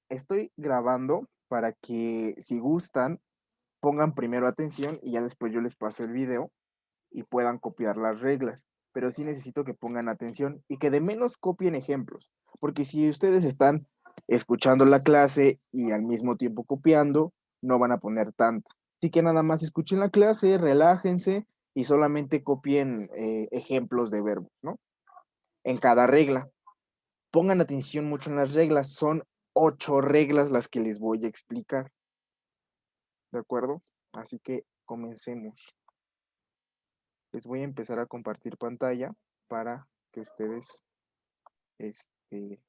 Estoy grabando para que si gustan, pongan primero atención y ya después yo les paso el video y puedan copiar las reglas. Pero sí necesito que pongan atención y que de menos copien ejemplos, porque si ustedes están escuchando la clase y al mismo tiempo copiando, no van a poner tanto. Así que nada más escuchen la clase, relájense y solamente copien ejemplos de verbos, ¿no? En cada regla. Pongan atención mucho en las reglas. Son 8 reglas las que les voy a explicar. ¿De acuerdo? Así que comencemos. Les voy a empezar a compartir pantalla para que ustedes, este,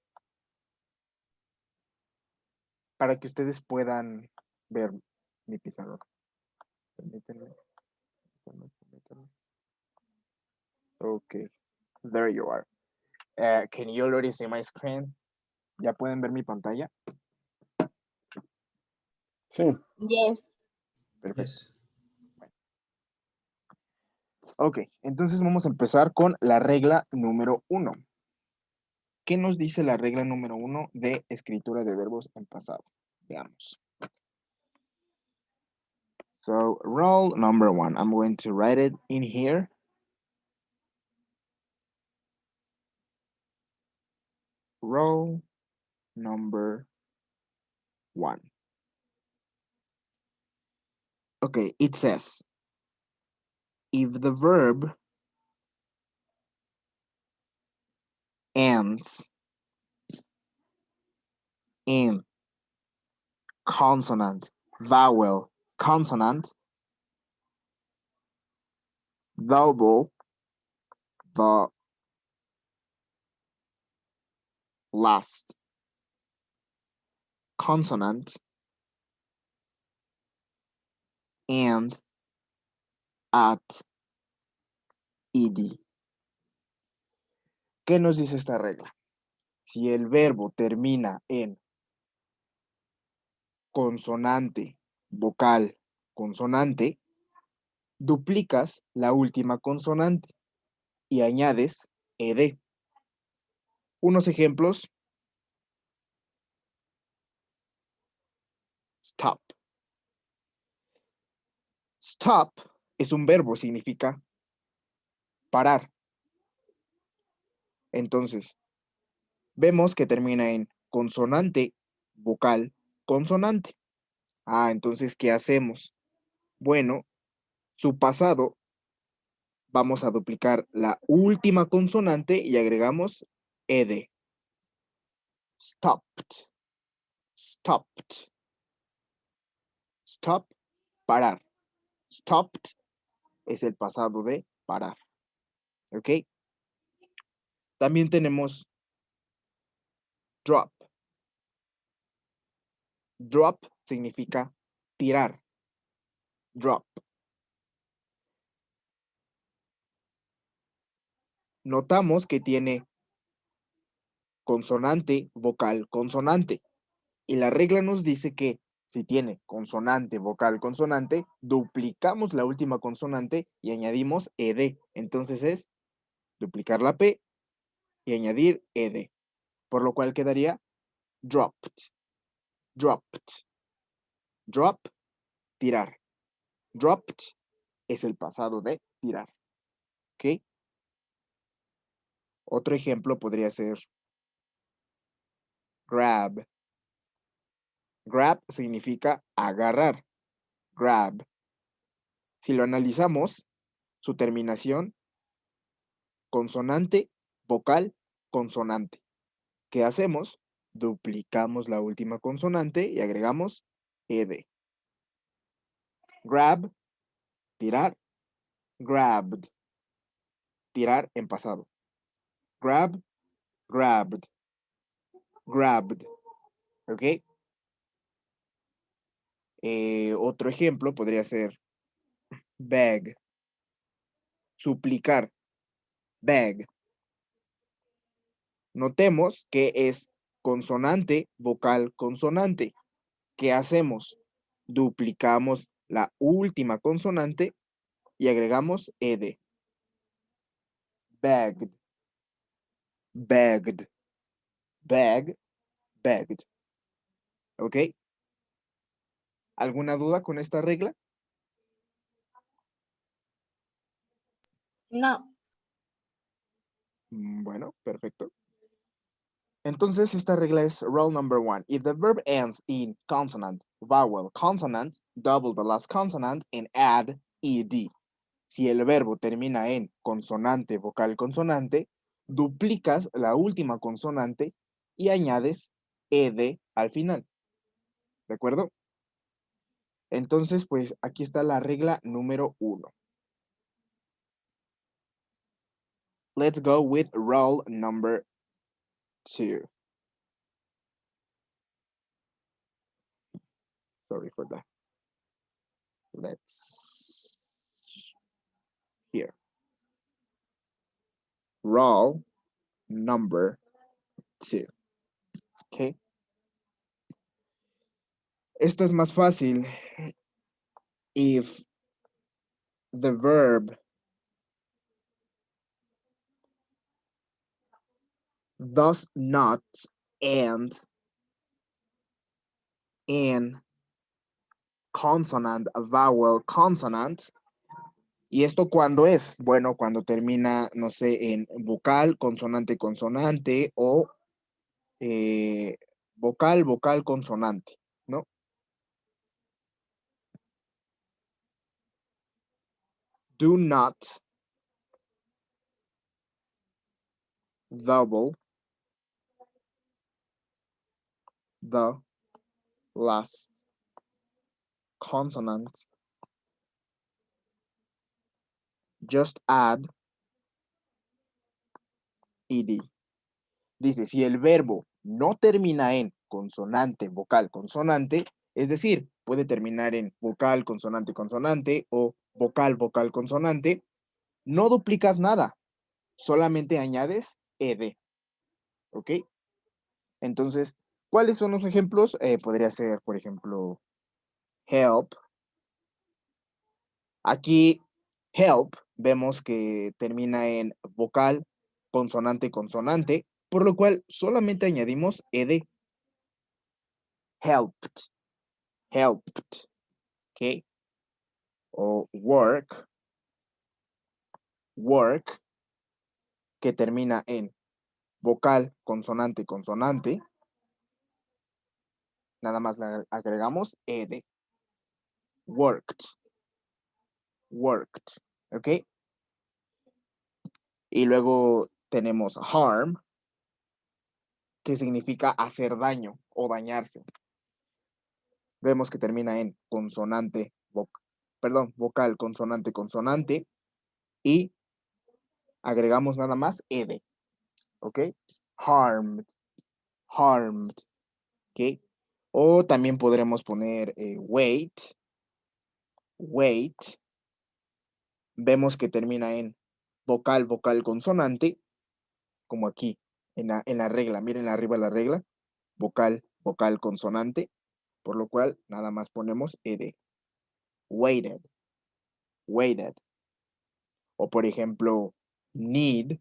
puedan ver mi pizarra. Permítanme. Permítanme. Ok. There you are. Can you already see my screen? ¿Ya pueden ver mi pantalla? Sí. Yes. Perfecto. Yes. Ok, entonces vamos a empezar con la regla número 1. ¿Qué nos dice la regla número 1 de escritura de verbos en pasado? Veamos. So, rule number 1. I'm going to write it in here. Rule number 1. Okay, it says, if the verb ends in consonant, vowel, consonant, double the last consonant and at ed. ¿Qué nos dice esta regla? Si el verbo termina en consonante, vocal, consonante, duplicas la última consonante y añades ed. Unos ejemplos. Stop. Stop es un verbo, significa parar. Entonces, vemos que termina en consonante, vocal, consonante. Entonces, ¿qué hacemos? Bueno, su pasado, vamos a duplicar la última consonante y agregamos ed. Stopped. Stopped. Stop, parar. Stopped es el pasado de parar. ¿Ok? También tenemos drop. Drop significa tirar. Drop. Notamos que tiene consonante, vocal, consonante. Y la regla nos dice que si tiene consonante, vocal, consonante, duplicamos la última consonante y añadimos ed. Entonces es duplicar la P y añadir ed. Por lo cual quedaría dropped. Dropped. Drop, tirar. Dropped es el pasado de tirar. ¿Ok? Otro ejemplo podría ser grab. Grab significa agarrar. Grab. Si lo analizamos, su terminación, consonante, vocal, consonante. ¿Qué hacemos? Duplicamos la última consonante y agregamos ed. Grab, tirar. Grabbed, tirar en pasado. Grab, grabbed, grabbed. ¿Ok? Otro ejemplo podría ser beg. Suplicar. Beg. Notemos que es consonante, vocal, consonante. ¿Qué hacemos? Duplicamos la última consonante y agregamos ed. Begged, begged, beg, begged. ¿Ok? ¿Alguna duda con esta regla? No. Bueno, perfecto. Entonces, esta regla es rule number 1. If the verb ends in consonant, vowel, consonant, double the last consonant and add ed. Si el verbo termina en consonante, vocal, consonante, duplicas la última consonante y añades ed al final. ¿De acuerdo? Entonces, pues aquí está la regla número 1. Let's go with rule number 2. Sorry for that. Let's here. Rule number 2. Okay. Esta es más fácil. If the verb does not end in consonant, vowel, consonant. ¿Y esto cuándo es? Bueno, cuando termina, no sé, en vocal, consonante, consonante o vocal, vocal, consonante, ¿no? Do not double the last consonant. Just add ed. Dice, si el verbo no termina en consonante, vocal, consonante, es decir, puede terminar en vocal, consonante, consonante o vocal, vocal, consonante, no duplicas nada, solamente añades ed. ¿Ok? Entonces, ¿cuáles son los ejemplos? Podría ser, por ejemplo, help. Aquí, help, vemos que termina en vocal, consonante, consonante, por lo cual solamente añadimos ed. Helped, helped, ¿ok? O work, work, que termina en vocal, consonante, consonante, nada más le agregamos ed. Worked, worked, ¿ok? Y luego tenemos harm, que significa hacer daño o dañarse. Vemos que termina en consonante, vocal, consonante, consonante, y agregamos nada más ed, ¿ok? Harmed, harmed, ¿ok? O también podremos poner wait, wait. Vemos que termina en vocal, vocal, consonante, como aquí en la regla. Miren arriba la regla, vocal, vocal, consonante, por lo cual nada más ponemos ed. Waited, waited. O por ejemplo, need,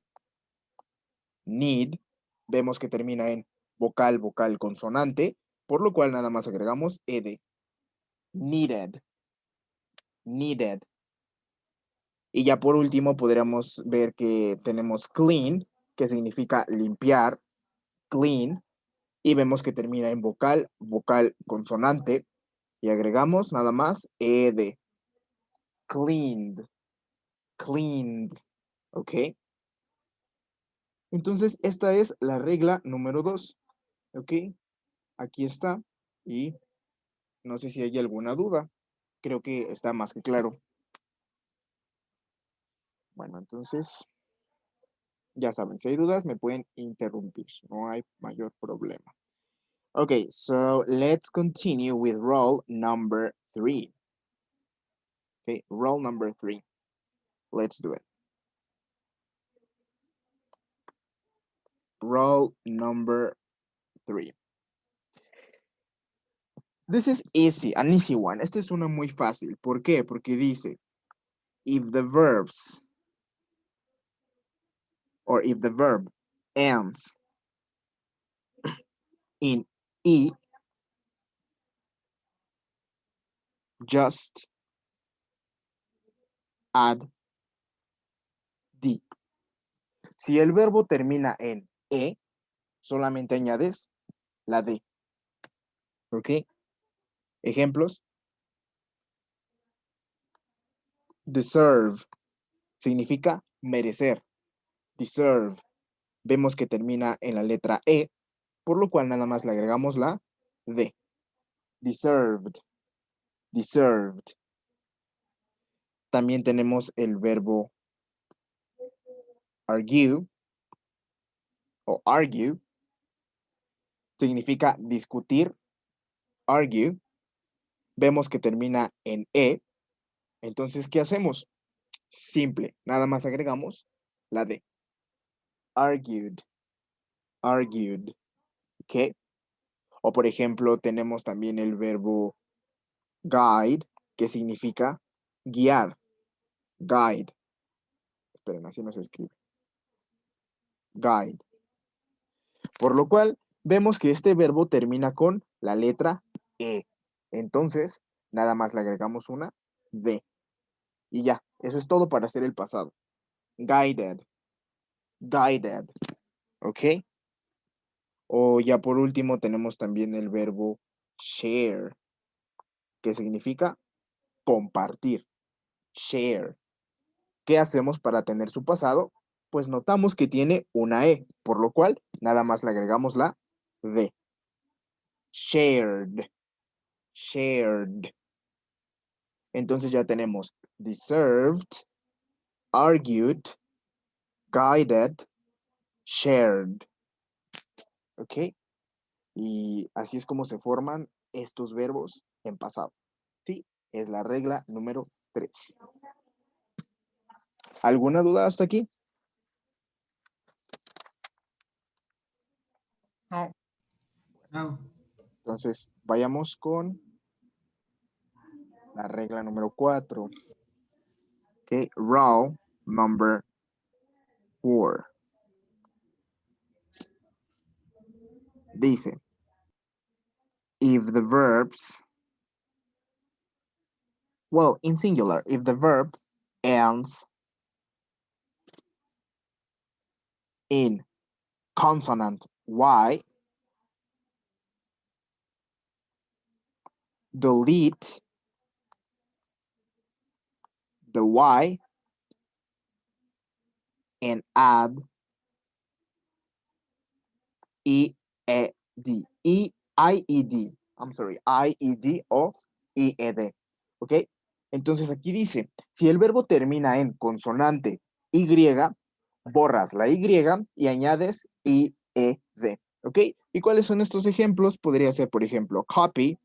need, vemos que termina en vocal, vocal, consonante, por lo cual nada más agregamos ed. Needed, needed. Y ya por último podríamos ver que tenemos clean, que significa limpiar, clean, y vemos que termina en vocal, vocal, consonante, y agregamos nada más ed. Cleaned, cleaned, ¿ok? Entonces, esta es la regla número 2, ¿ok? Aquí está, y no sé si hay alguna duda. Creo que está más que claro. Bueno, entonces, ya saben, si hay dudas, me pueden interrumpir. No hay mayor problema. Okay, so let's continue with rule number 3. Okay, rule number 3. Let's do it. Rule number 3. This is easy, an easy one. Esta es una muy fácil. ¿Por qué? Porque dice, if the verbs, or if the verb ends in E, Just add the. Si el verbo termina en e, solamente añades la d. ¿Ok? Ejemplos. Deserve significa merecer. Deserve. Vemos que termina en la letra e, por lo cual nada más le agregamos la d. Deserved. Deserved. También tenemos el verbo argue o argue. Significa discutir. Argue. Vemos que termina en e. Entonces, ¿qué hacemos? Simple. Nada más agregamos la d. Argued. Argued. ¿Ok? O por ejemplo, tenemos también el verbo guide, que significa guiar. Guide. Esperen, así no se escribe. Guide. Por lo cual, vemos que este verbo termina con la letra E. Entonces, nada más le agregamos una D. Y ya, eso es todo para hacer el pasado. Guided. Guided. ¿Ok? O ya por último tenemos también el verbo share, que significa compartir. Share. ¿Qué hacemos para tener su pasado? Pues notamos que tiene una E, por lo cual nada más le agregamos la D. Shared. Shared. Entonces ya tenemos deserved, argued, guided, shared. ¿Ok? Y así es como se forman estos verbos en pasado. Sí, es la regla número 3. ¿Alguna duda hasta aquí? No. No. Entonces, vayamos con la regla número 4. Okay, rule number 4. Dice, if the verbs, well, in singular, if the verb ends in consonant Y, delete the Y and add E-E-D. I-E-D. I'm sorry, I-E-D o I-E-D. ¿Ok? Entonces aquí dice, si el verbo termina en consonante Y, borras la Y y añades I-E-D. ¿Ok? ¿Y cuáles son estos ejemplos? Podría ser, por ejemplo, copy.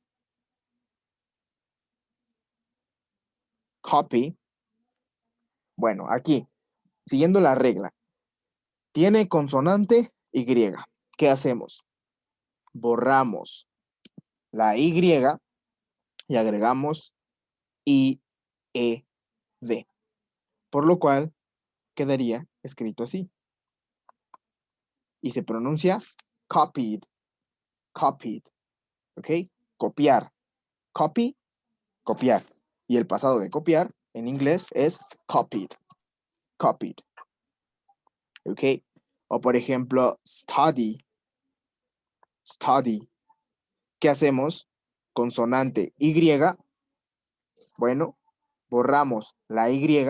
Copy. Bueno, aquí, siguiendo la regla, tiene consonante Y. ¿Qué hacemos? Borramos la Y y agregamos I-E-D. Por lo cual quedaría escrito así. Y se pronuncia copied. Copied. ¿Ok? Copiar. Copy, copiar. Y el pasado de copiar en inglés es copied. Copied. ¿Ok? O por ejemplo, study. Study. ¿Qué hacemos? Consonante Y. Bueno, borramos la Y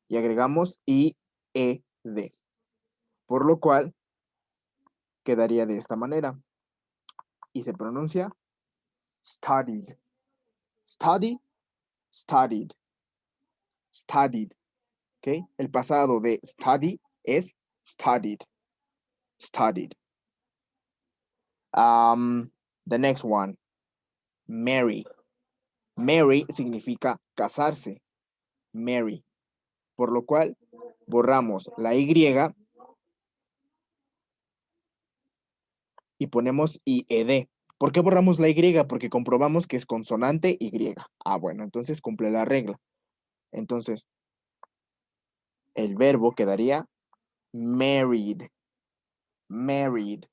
y agregamos I-E-D. Por lo cual quedaría de esta manera. Y se pronuncia studied. Study, studied. Studied. ¿Ok? El pasado de study es studied. Studied. The next one. Marry. Marry significa casarse. Marry. Por lo cual borramos la Y y ponemos IED. ¿Por qué borramos la Y? Porque comprobamos que es consonante Y. Ah, bueno, entonces cumple la regla. Entonces, el verbo quedaría married. Married.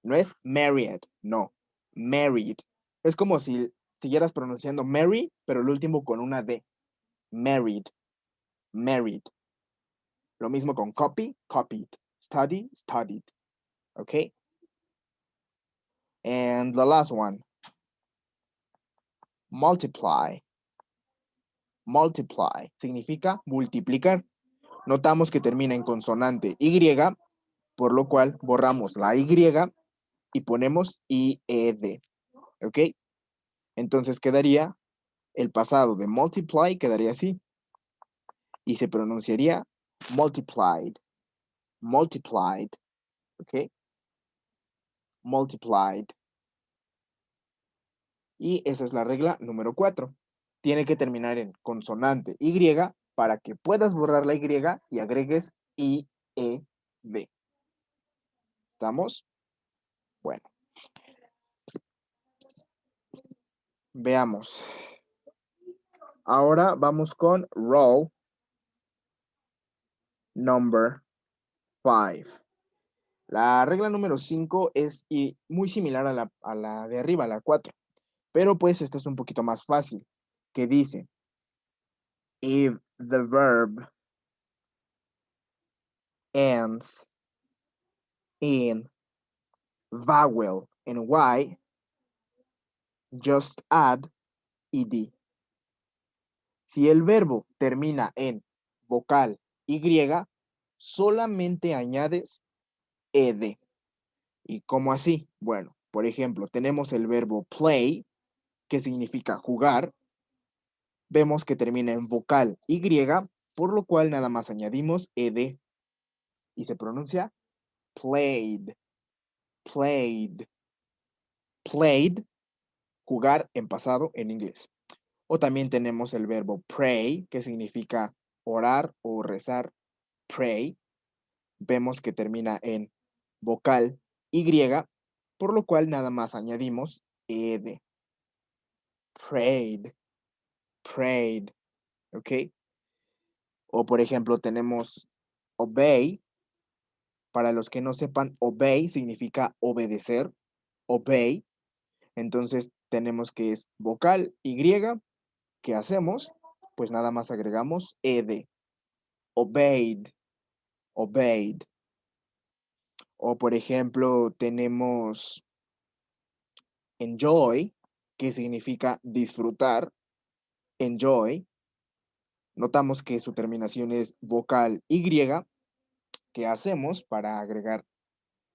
No es married, no. Married. Es como si siguieras pronunciando Mary, pero el último con una D. Married, married. Lo mismo con copy, copied. Study, studied. Okay? And the last one. Multiply. Multiply significa multiplicar. Notamos que termina en consonante Y, por lo cual borramos la Y y ponemos IED. ¿Ok? Entonces quedaría, el pasado de multiply quedaría así. Y se pronunciaría multiplied. Multiplied. ¿Ok? Multiplied. Y esa es la regla número 4. Tiene que terminar en consonante Y para que puedas borrar la Y y agregues IED. ¿Estamos? Bueno, veamos. Ahora vamos con roll number 5. La regla número 5 es muy similar a la de arriba, la 4. Pero pues esta es un poquito más fácil, que dice, if the verb ends in vowel and Y, just add ed. Si el verbo termina en vocal Y, solamente añades ed. ¿Y cómo así? Bueno, por ejemplo, tenemos el verbo play, que significa jugar. Vemos que termina en vocal Y, por lo cual nada más añadimos ed. Y se pronuncia played, played, played, jugar en pasado en inglés. O también tenemos el verbo pray, que significa orar o rezar, pray. Vemos que termina en vocal Y, por lo cual nada más añadimos ed. Prayed, prayed, ¿ok? O por ejemplo tenemos obey. Para los que no sepan, obey significa obedecer, obey. Entonces tenemos que es vocal Y. ¿Qué hacemos? Pues nada más agregamos ed. Obeyed, obeyed. O por ejemplo tenemos enjoy, que significa disfrutar, enjoy. Notamos que su terminación es vocal Y. ¿Qué hacemos para agregar,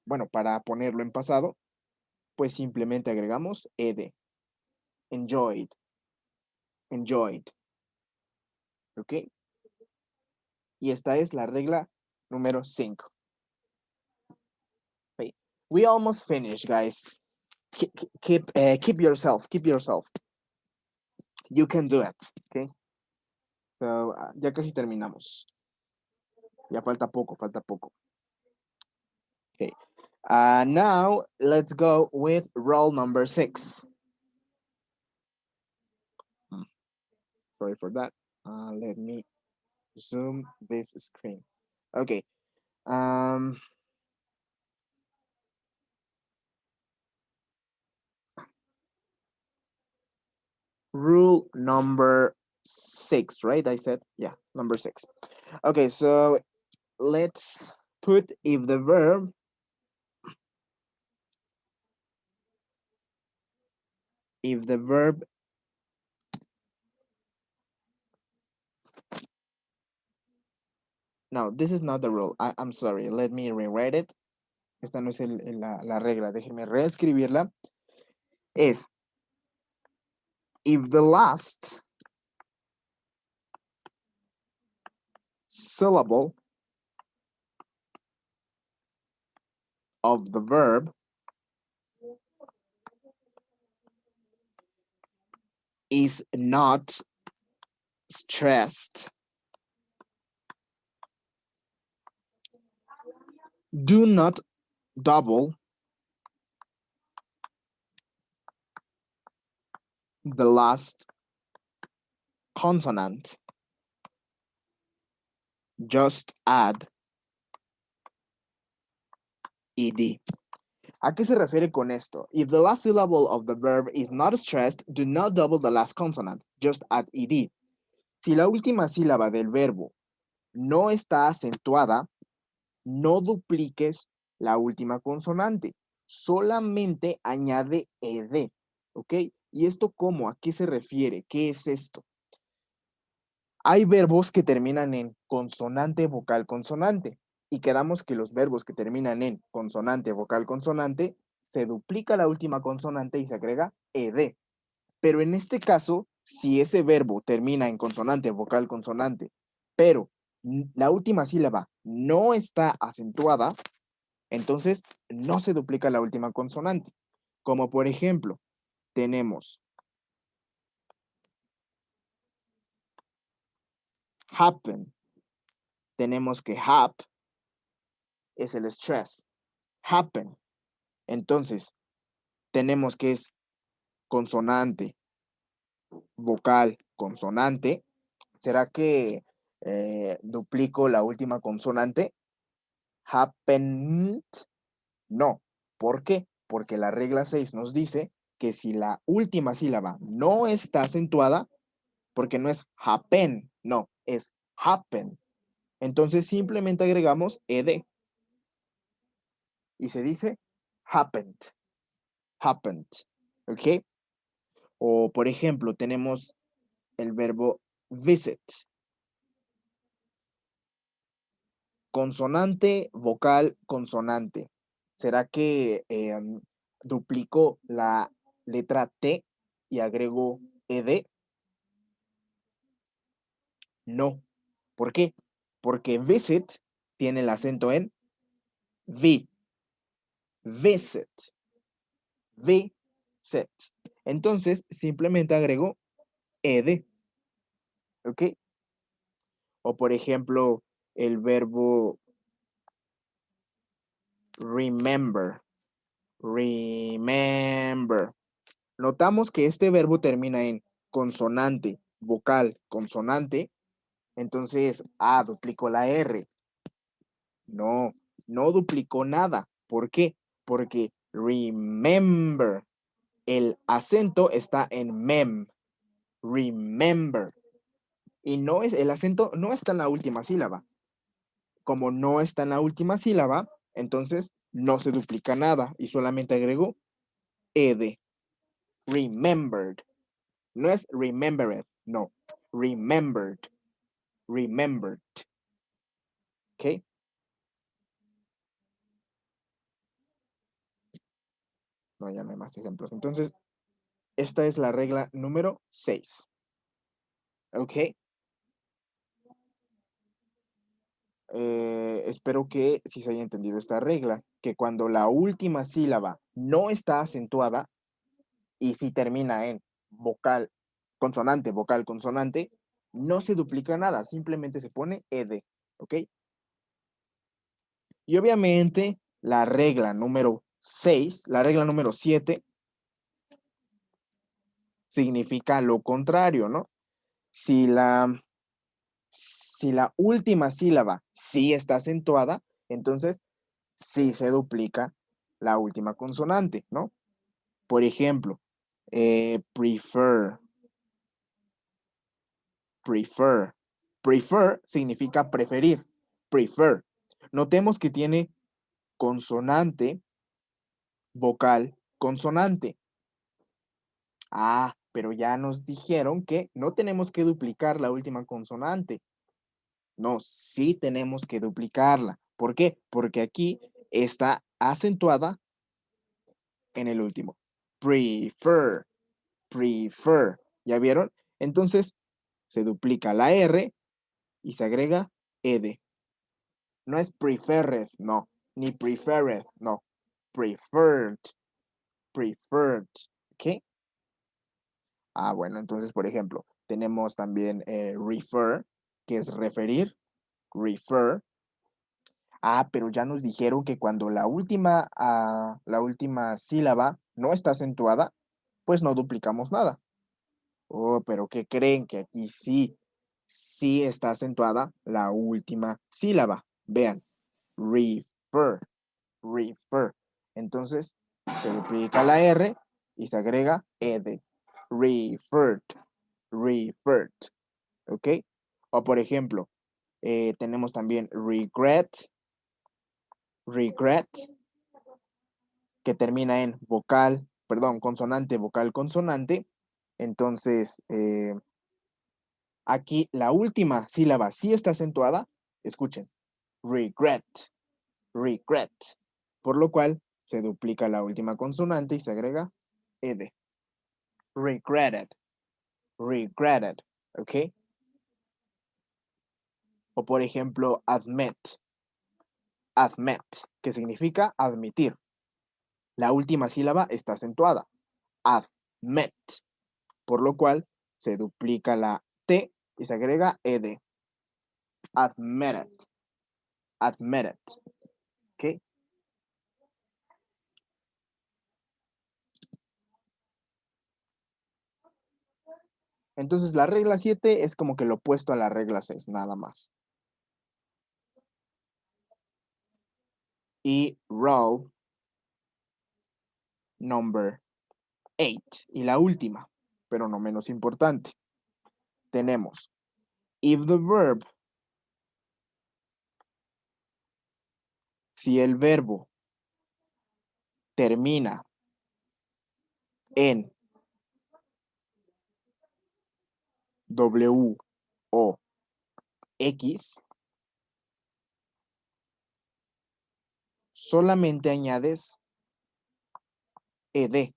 bueno, para ponerlo en pasado? Pues simplemente agregamos ed. Enjoyed, enjoyed. ¿Ok? Y esta es la regla número 5. Okay. We almost finished, guys. Keep yourself, keep yourself. You can do it, okay? So, ya casi terminamos. Ya falta poco, falta poco. Okay. Now, let's go with roll number 6. Sorry for that. Let me zoom this screen. Okay. Rule number 6, right? I said, yeah, number 6. Okay, so let's put if the verb no, this is not the rule. I'm sorry. Let me rewrite it. Esta no es la regla. Déjenme reescribirla. Es if the last syllable of the verb is not stressed, do not double the last consonant. Just add ed. ¿A qué se refiere con esto? If the last syllable of the verb is not stressed, do not double the last consonant, just add ed. Si la última sílaba del verbo no está acentuada, no dupliques la última consonante, solamente añade ed, ¿ok? ¿Y esto cómo? ¿A qué se refiere? ¿Qué es esto? Hay verbos que terminan en consonante, vocal, consonante. Y quedamos que los verbos que terminan en consonante, vocal, consonante, se duplica la última consonante y se agrega ed. Pero en este caso, si ese verbo termina en consonante, vocal, consonante, pero la última sílaba no está acentuada, entonces no se duplica la última consonante. Como por ejemplo, tenemos happen. Tenemos que hap es el stress. Happen. Entonces, tenemos que es consonante, vocal, consonante. ¿Será que duplico la última consonante? Happened. No. ¿Por qué? Porque la regla 6 nos dice que si la última sílaba no está acentuada, porque no es happen, no, es happen. Entonces simplemente agregamos ed y se dice happened, happened, ¿ok? O por ejemplo, tenemos el verbo visit. Consonante, vocal, consonante. ¿Será que duplico la letra T y agrego ed? No. ¿Por qué? Porque visit tiene el acento en V. Visit. Visit. Entonces, simplemente agrego ed. ¿Ok? O por ejemplo, el verbo remember. Remember. Notamos que este verbo termina en consonante, vocal, consonante. Entonces, duplico la R. No, no duplicó nada. ¿Por qué? Porque remember, el acento está en mem. Remember. Y no es, el acento no está en la última sílaba. Como no está en la última sílaba, entonces no se duplica nada y solamente agrego ed. Remembered. No es remembered, no. Remembered. Remembered. ¿Ok? No, ya no hay más ejemplos. Entonces, esta es la regla número 6. ¿Ok? Espero que sí se haya entendido esta regla, que cuando la última sílaba no está acentuada y si termina en vocal, consonante, vocal, consonante, no se duplica nada, simplemente se pone ed, ¿ok? Y obviamente la regla número 6, la regla número 7 significa lo contrario, ¿no? Si la última sílaba sí está acentuada, entonces sí se duplica la última consonante, ¿no? Por ejemplo, prefer, prefer. Prefer significa preferir, prefer. Notemos que tiene consonante, vocal, consonante. Pero ya nos dijeron que no tenemos que duplicar la última consonante. No, sí tenemos que duplicarla. ¿Por qué? Porque aquí está acentuada en el último. Prefer, prefer. ¿Ya vieron? Entonces, se duplica la R y se agrega ed. No es preferred, no. Ni preferred, no. Preferred, preferred. ¿Ok? Bueno, entonces, por ejemplo, tenemos también refer, que es referir. Refer. Pero ya nos dijeron que cuando la última sílaba no está acentuada, pues no duplicamos nada. Pero ¿qué creen? Que aquí sí está acentuada la última sílaba. Vean, refer, refer. Entonces, se duplica la R y se agrega ed. Referred. Referred. ¿Ok? O por ejemplo, tenemos también regret. Regret. Que termina en vocal, perdón, consonante, vocal, consonante. Entonces, aquí la última sílaba sí está acentuada. Escuchen. Regret. Regret. Por lo cual se duplica la última consonante y se agrega ed. Regretted. Regretted. ¿Ok? O por ejemplo, admit. Admit, que significa admitir. La última sílaba está acentuada. Admit. Por lo cual se duplica la T y se agrega ed. Admitted. Admitted. ¿Ok? Entonces la regla 7 es como que lo opuesto a la regla 6, nada más. Y row number 8. Y la última, pero no menos importante. Tenemos if the verb, si el verbo termina en W o X, solamente añades ed.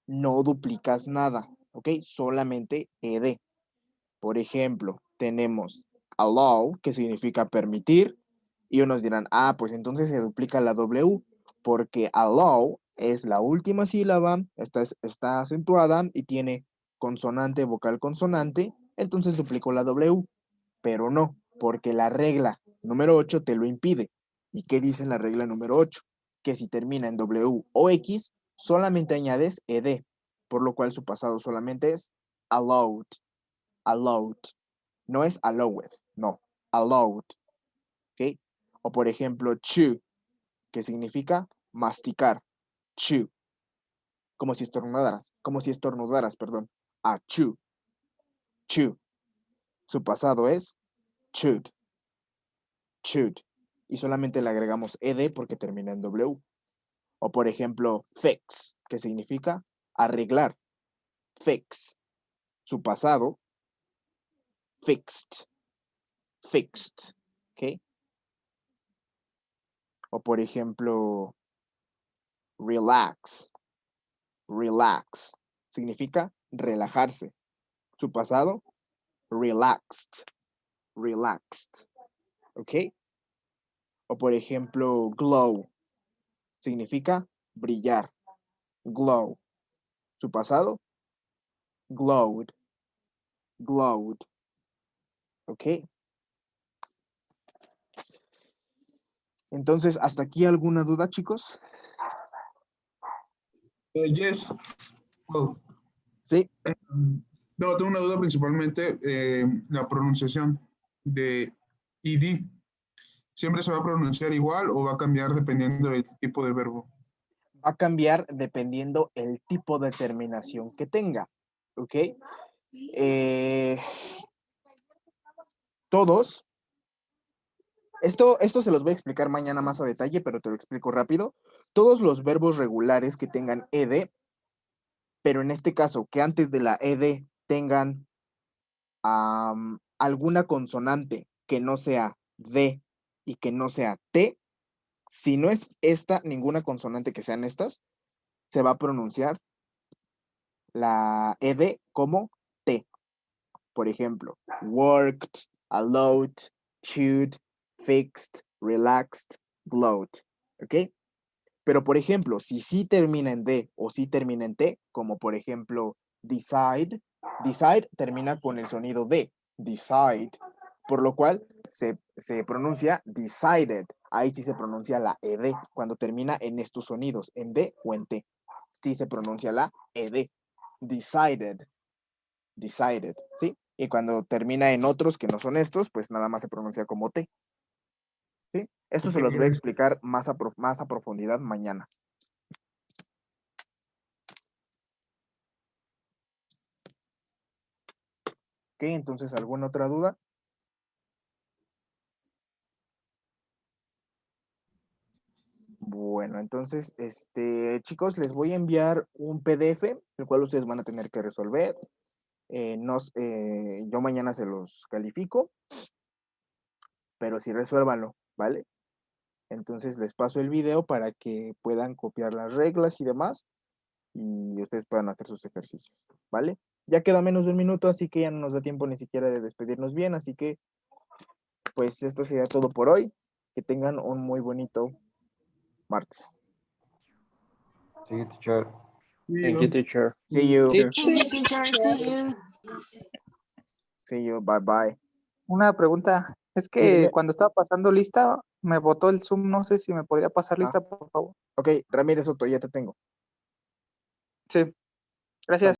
No duplicas nada, ¿ok? Solamente ed. Por ejemplo, tenemos allow, que significa permitir, y unos dirán, ah, pues entonces se duplica la W, porque allow es la última sílaba, está acentuada y tiene consonante, vocal, consonante, entonces duplico la W, pero no, porque la regla número 8 te lo impide. ¿Y qué dice la regla número 8? Que si termina en W o X, solamente añades ed, por lo cual su pasado solamente es allowed. Allowed. No es allowed, no. Allowed. ¿Ok? O por ejemplo, chew, que significa masticar. Chew. Como si estornudaras, perdón. A chew. Chew. Su pasado es chewed. Chewed. Y solamente le agregamos ed porque termina en W. O por ejemplo, fix, que significa arreglar. Fix. Su pasado, fixed. Fixed. ¿Ok? O por ejemplo, relax. Relax. Significa relajarse. Su pasado, relaxed. Relaxed. ¿Ok? O por ejemplo, glow. Significa brillar. Glow. Su pasado, glowed. Glowed. ¿Ok? Entonces, ¿hasta aquí alguna duda, chicos? Yes. Oh. Sí. No, tengo una duda principalmente la pronunciación de id. ¿Siempre se va a pronunciar igual o va a cambiar dependiendo del tipo de verbo? Va a cambiar dependiendo el tipo de terminación que tenga. ¿Ok? Todos. Esto se los voy a explicar mañana más a detalle, pero te lo explico rápido. Todos los verbos regulares que tengan ed, pero en este caso que antes de la ed tengan alguna consonante que no sea D y que no sea T, si no es esta, ninguna consonante que sean estas, se va a pronunciar la ed como T. Por ejemplo, worked, allowed, chewed, fixed, relaxed, glowed. ¿Ok? Pero por ejemplo, si sí termina en D o sí termina en T, como por ejemplo decide, decide termina con el sonido D, decide, por lo cual se pronuncia decided. Ahí sí se pronuncia la ed cuando termina en estos sonidos, en D o en T. Sí se pronuncia la ed, decided, decided, ¿sí? Y cuando termina en otros que no son estos, pues nada más se pronuncia como T. ¿Sí? Esto se los voy a explicar más a profundidad mañana. Entonces, ¿alguna otra duda? Bueno, entonces, chicos, les voy a enviar un PDF, el cual ustedes van a tener que resolver. Yo mañana se los califico, pero sí resuélvanlo, ¿vale? Entonces les paso el video para que puedan copiar las reglas y demás, y ustedes puedan hacer sus ejercicios, ¿vale? Ya queda menos de un minuto, así que ya no nos da tiempo ni siquiera de despedirnos bien, así que pues esto sería todo por hoy. Que tengan un muy bonito martes. See you, teacher. Thank you, teacher. See you. Teacher, see you. See you. Bye bye. Una pregunta, es Sí, que dime. cuando estaba pasando lista, me botó el Zoom, no sé si me podría pasar lista, por favor. Ok, Ramírez Soto, ya te tengo. Sí, gracias.